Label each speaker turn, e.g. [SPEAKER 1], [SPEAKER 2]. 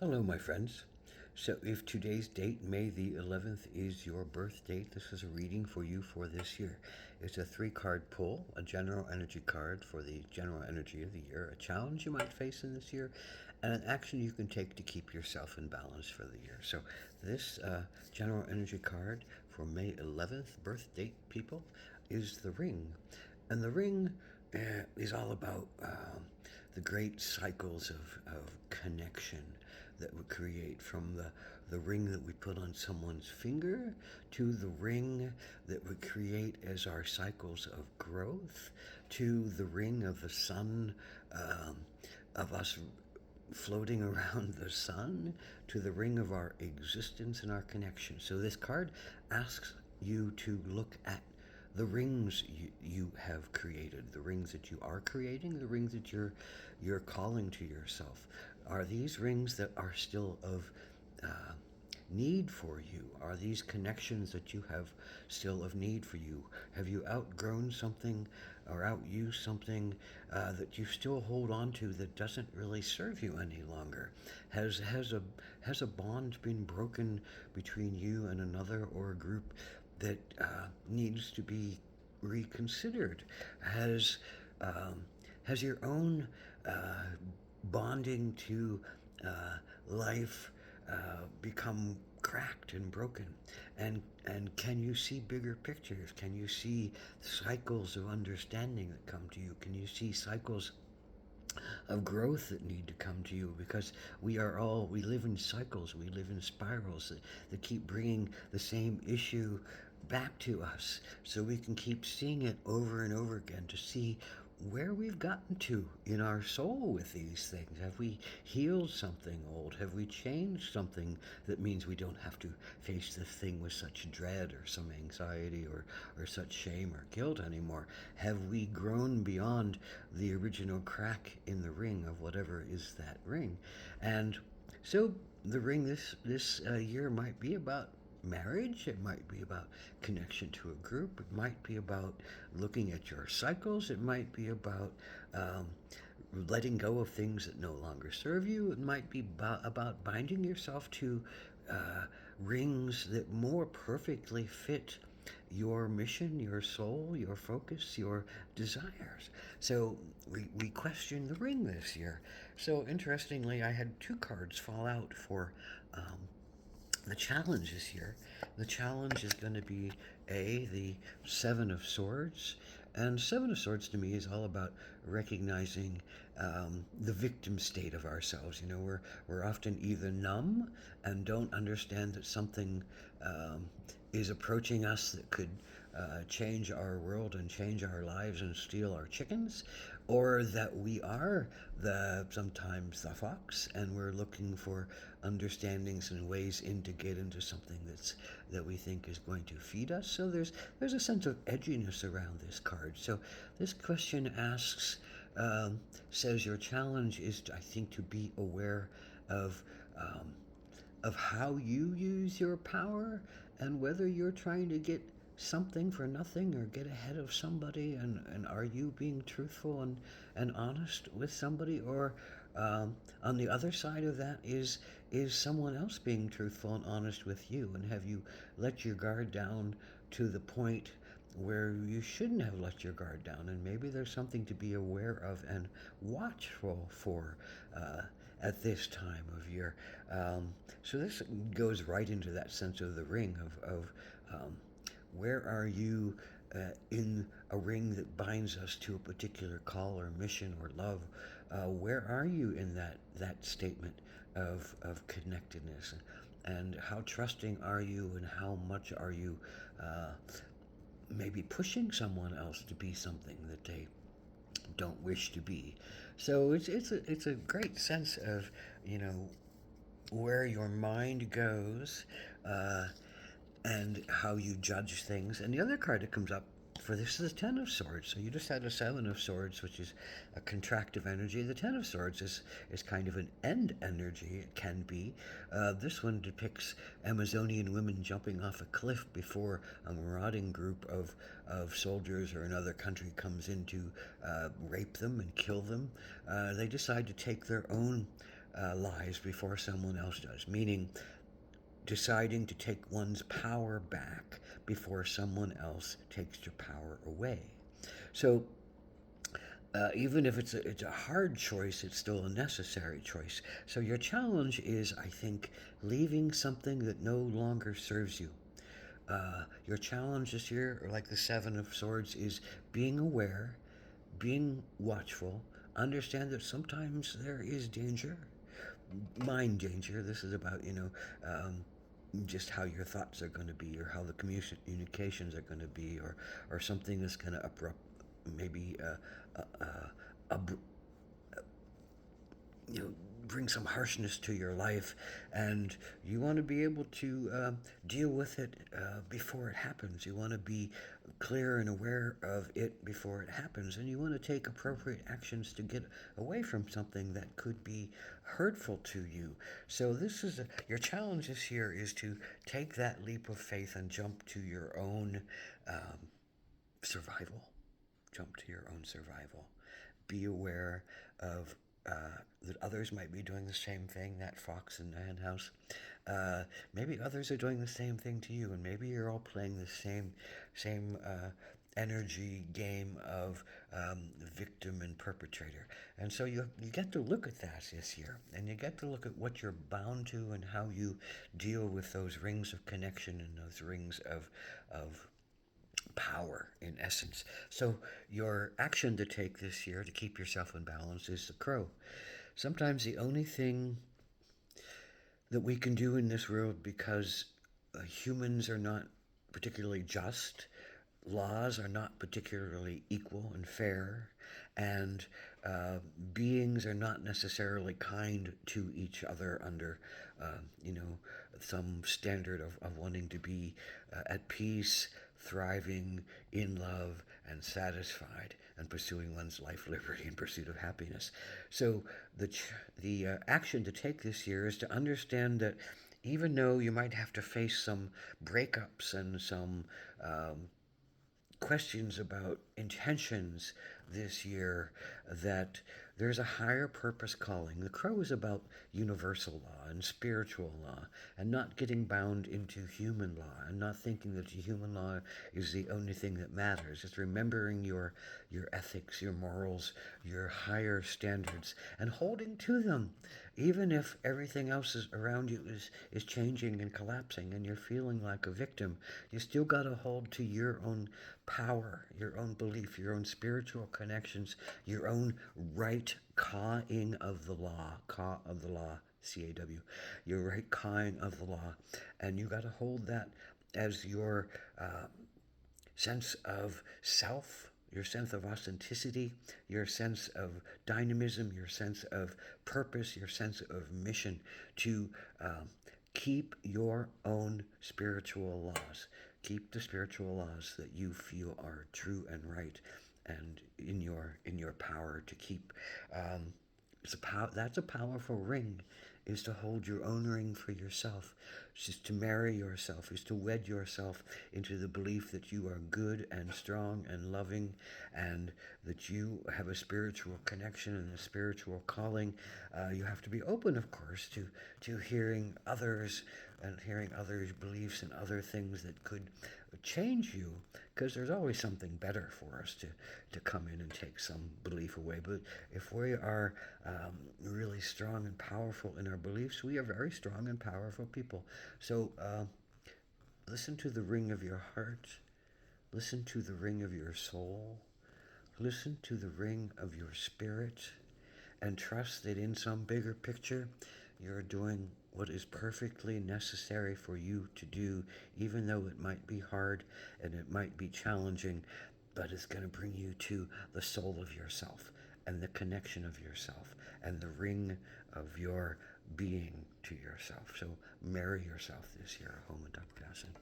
[SPEAKER 1] Hello, my friends. So, if today's date, May the 11th, is your birth date, this is a reading for you for this year. It's a 3 card pull, a general energy card for the general energy of the year, a challenge you might face in this year, and an action you can take to keep yourself in balance for the year. So, this general energy card for May 11th, birth date people, is the ring. And the ring is all about the great cycles of connection that we create, from the ring that we put on someone's finger to the ring that we create as our cycles of growth, to the ring of the sun, um, of us floating around the sun, to the ring of our existence and our connection. So this card asks you to look at the rings you have created, the rings that you are creating, the rings that you're calling to yourself. Are these rings that are still of need for you? Are these connections that you have still of need for you? Have you outgrown something or outused something that you still hold on to that doesn't really serve you any longer? Has a bond been broken between you and another or a group that needs to be reconsidered? Has um, has your own bonding to life become cracked and broken? And can you see bigger pictures? Can you see cycles of understanding that come to you? Can you see cycles of growth that need to come to you? Because we live in cycles, we live in spirals that keep bringing the same issue back to us, so we can keep seeing it over and over again to see where we've gotten to in our soul with these things. Have we healed something old? Have we changed something that means we don't have to face this thing with such dread or some anxiety or such shame or guilt anymore? Have we grown beyond the original crack in the ring of whatever is that ring? And so the ring this year might be about marriage. It might be about connection to a group. It might be about looking at your cycles. It might be about um, letting go of things that no longer serve you. It might be about binding yourself to rings that more perfectly fit your mission, your soul, your focus, your desires. So we questioned the ring this year. So interestingly, I had 2 cards fall out for the challenge this year. The challenge is going to be the 7 of Swords, and 7 of Swords to me is all about recognizing the victim state of ourselves. You know, we're often either numb and don't understand that something is approaching us that could change our world and change our lives and steal our chickens, or that we are sometimes the fox and we're looking for understandings and ways in to get into something that we think is going to feed us. So there's a sense of edginess around this card. So this question says your challenge is, I think, to be aware of um, of how you use your power, and whether you're trying to get something for nothing or get ahead of somebody, and are you being truthful and honest with somebody, or on the other side of that is someone else being truthful and honest with you, and have you let your guard down to the point where you shouldn't have let your guard down, and maybe there's something to be aware of and watchful for at this time of year. So this goes right into that sense of the ring of where are you in a ring that binds us to a particular call or mission or love? Where are you in that statement of connectedness? And how trusting are you, and how much are you maybe pushing someone else to be something that they don't wish to be? So it's a great sense of, you know, where your mind goes, uh, and how you judge things. And the other card that comes up for this is the Ten of Swords. So you just had a 7 of Swords, which is a contractive energy. The Ten of Swords is kind of an end energy. It can be. This one depicts Amazonian women jumping off a cliff before a marauding group of soldiers or another country comes in to rape them and kill them. They decide to take their own lies before someone else does, meaning deciding to take one's power back before someone else takes your power away. So even if it's a hard choice, it's still a necessary choice. So your challenge is, I think, leaving something that no longer serves you. Your challenge this year, like the Seven of Swords, is being aware, being watchful, understand that sometimes there is danger, mind danger. This is about, just how your thoughts are going to be, or how the communications are going to be, or something that's going to abrupt, maybe ab- bring some harshness to your life, and you want to be able to deal with it before it happens. You want to be clear and aware of it before it happens, and you want to take appropriate actions to get away from something that could be hurtful to you. So this is your challenge this year is to take that leap of faith and jump to your own survival. Jump to your own survival. Be aware of that others might be doing the same thing, that fox in the henhouse. Maybe others are doing the same thing to you, and maybe you're all playing the same energy game of victim and perpetrator. And so you get to look at that this year, and you get to look at what you're bound to and how you deal with those rings of connection and those rings of power in essence. So your action to take this year to keep yourself in balance is the crow. Sometimes the only thing that we can do in this world, because humans are not particularly just, laws are not particularly equal and fair, and beings are not necessarily kind to each other under, you know, some standard of wanting to be at peace, thriving, in love, and satisfied, and pursuing one's life, liberty, in pursuit of happiness. So the action to take this year is to understand that even though you might have to face some breakups and some questions about intentions this year, that there's a higher purpose calling. The crow is about universal law and spiritual law, and not getting bound into human law, and not thinking that human law is the only thing that matters. It's remembering your ethics, your morals, your higher standards, and holding to them, even if everything else around you is changing and collapsing, and you're feeling like a victim. You still got to hold to your own power, your own belief, your own spiritual connections, your own right cawing of the law, caw of the law, CAW, your right cawing of the law, and you got to hold that as your sense of self, your sense of authenticity, your sense of dynamism, your sense of purpose, your sense of mission, to keep your own spiritual laws. Keep the spiritual laws that you feel are true and right, and in your power to keep. That's a powerful ring, is to hold your own ring for yourself, is to marry yourself, is to wed yourself into the belief that you are good and strong and loving, and that you have a spiritual connection and a spiritual calling. You have to be open, of course, to hearing others and hearing others' beliefs and other things that could change you, because there's always something better for us to come in and take some belief away. But if we are really strong and powerful in our beliefs, we are very strong and powerful people. So listen to the ring of your heart, listen to the ring of your soul, listen to the ring of your spirit, and trust that in some bigger picture, you're doing what is perfectly necessary for you to do, even though it might be hard and it might be challenging, but it's going to bring you to the soul of yourself and the connection of yourself and the ring of your being to yourself. So marry yourself this year, Home and Dr. Dassen.